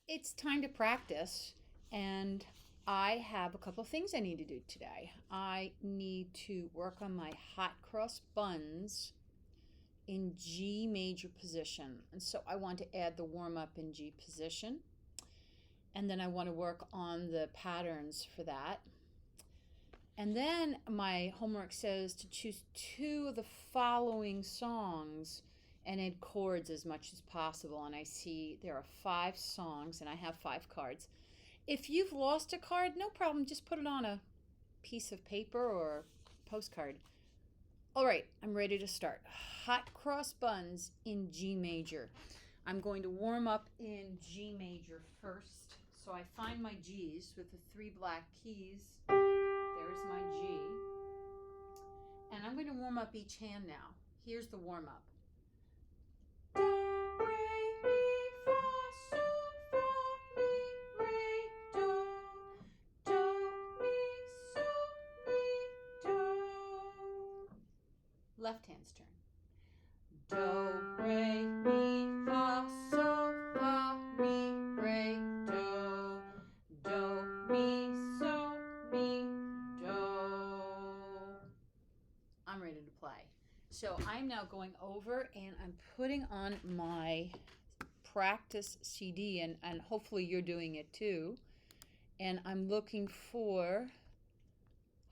It's time to practice, and I have a couple of things I need to do today. I need to work on my hot cross buns in G major position, and so I want to add the warm up in G position, and then I want to work on the patterns for that. And then my homework says to choose two of the following songs and add chords as much as possible. And I see there are 5 songs, and I have 5 cards. If you've lost a card, no problem. Just put it on a piece of paper or postcard. All right, I'm ready to start. Hot cross buns in G major. I'm going to warm up in G major first. So I find my G's with the 3 black keys. There's my G. And I'm going to warm up each hand now. Here's the warm up. Do, re, mi, fa, sol, fa, mi, re, do. Do, mi, sol, mi, do. Left hand's turn. Do, re, mi, fa, sol, fa, mi, re, do. Do, mi, sol, mi, do. I'm ready to play. So I'm now going over and I'm putting on my practice CD, and hopefully you're doing it too. And I'm looking for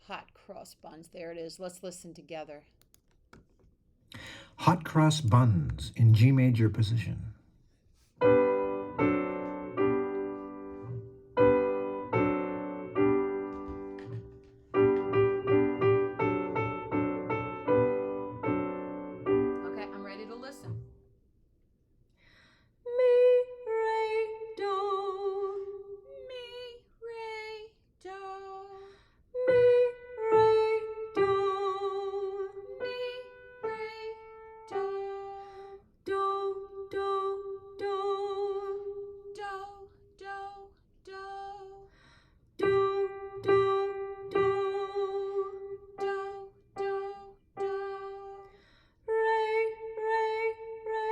hot cross buns. There it is. Let's listen together. Hot cross buns in G major position. Okay, I'm ready to listen. Mi, re, do. Mi, re, do. Mi, re, do. Mi, re, do. Do, do, do. Do, do, do. Do, do, do. Do, do, do. Re, re, re.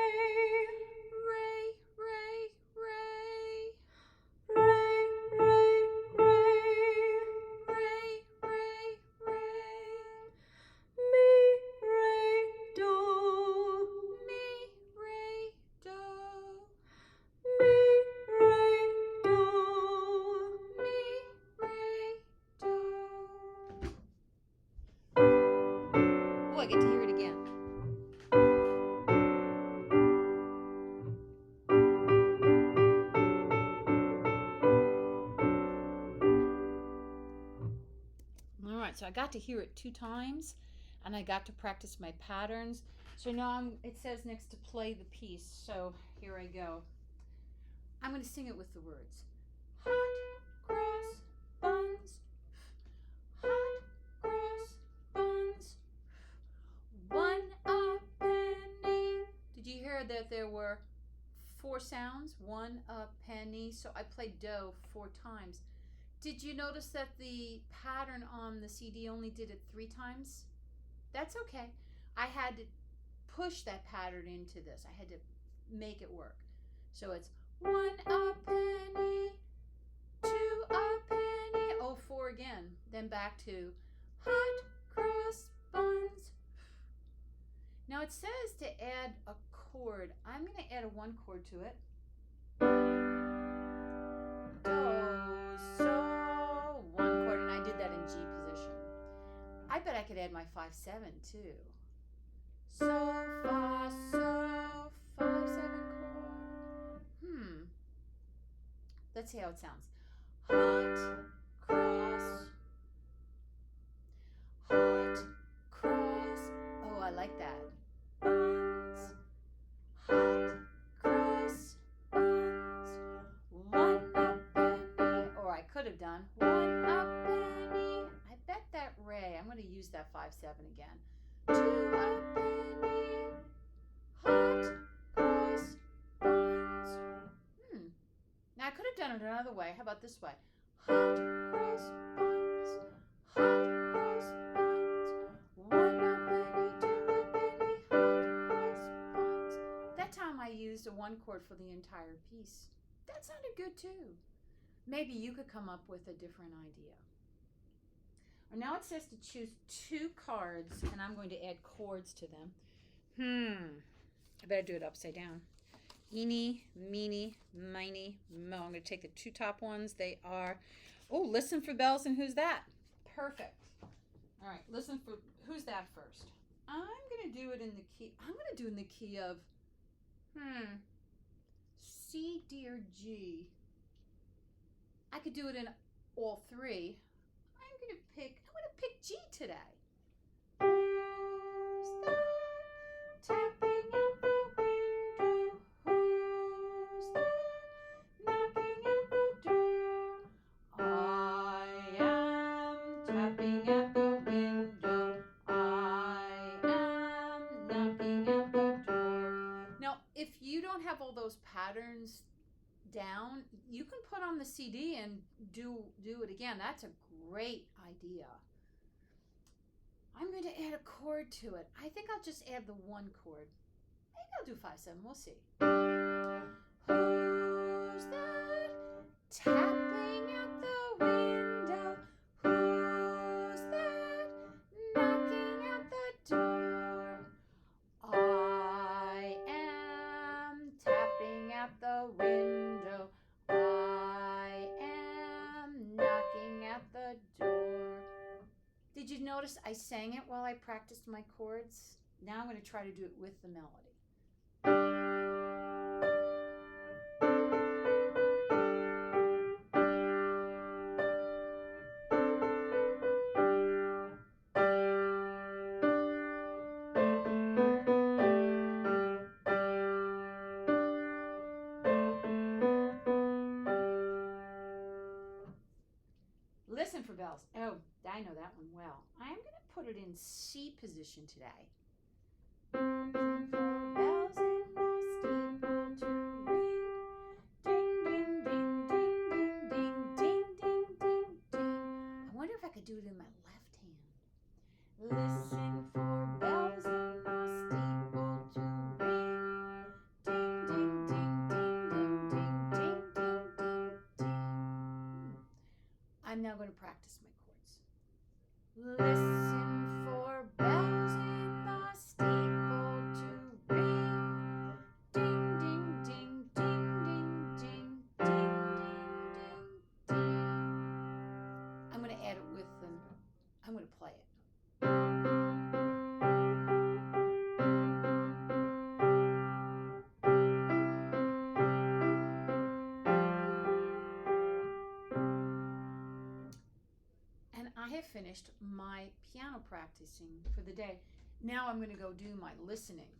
Ray, ray, ray. Re, re, re. Ray, ray, ray. Mi, re, do. Mi, ray, do. Mi, re, do. Mi, ray, do. Oh, I get to hear it again. All right, so I got to hear it 2 times, and I got to practice my patterns. So now it says next to play the piece. So here I go. I'm going to sing it with the words. Hot cross buns. Hot cross buns. 1 a penny. Did you hear that there were 4 sounds? 1 a penny. So I played do 4 times. Did you notice that the pattern on the CD only did it 3 times? That's okay. I had to push that pattern into this. I had to make it work. So it's 1 a penny, 2 a penny, oh, 4 again. Then back to hot cross buns. Now it says to add a chord. I'm going to add a 1 chord to it. Do, so, 1 chord, and I did that in G position. I bet I could add my 5/7 too. So, fa, so, 5/7 chord. Let's see how it sounds. Hot cross. Hot cross. Oh, I like that. Buns. Hot cross buns. 1 a penny. Or I could have done 1 a penny. I bet that Ray. I'm going to use that 5/7 again. 2 a penny. Hot cross buns. Now I could have done it another way. How about this way? Hot cross buns. Hot cross buns. 1 a penny, 2 a penny. Hot cross buns. That time I used a 1 chord for the entire piece. that sounded good too. Maybe you could come up with a different idea. Now it says to choose 2 cards, and I'm going to add chords to them. I better do it upside down. Eeny, meeny, miny, mo. I'm going to take the 2 top ones. They are, listen for bells, and who's that? Perfect. All right, listen for, who's that first? I'm going to do it in the key, of, C, D, or G. I could do it in all 3. I'm going to pick G today. Who's that tapping at the window? Who's that knocking at the door? I am tapping at the window. I am knocking at the door. Now, if you don't have all those patterns down, you can put on the CD and do it again. That's a great idea. I'm going to add a chord to it. I think I'll just add the 1 chord. Maybe I'll do 5/7. We'll see. Who's that tapping at the window? Who's that knocking at the door? I am tapping at the window. I am knocking at the door. Did you notice I sang it while I practiced my chords? Now I'm going to try to do it with the melody. Listen for bells. Oh, I know that one well. I'm going to put it in C position today. Listen for bells in the steeple to ring. Ding, ding, ding, ding, ding, ding, ding, ding, ding. I wonder if I could do it in my left hand. Listen for bells in the steeple to ring. Ding, ding, ding, ding, ding, ding, ding, ding, ding, ding. I'm now going to practice my chords. Listen for bells in the steeple to ring. Ding, ding, ding, ding, ding, ding, ding, ding, ding, ding. I'm going to add it with them. I'm going to play it. And I have finished my piano practicing for the day. Now I'm going to go do my listening.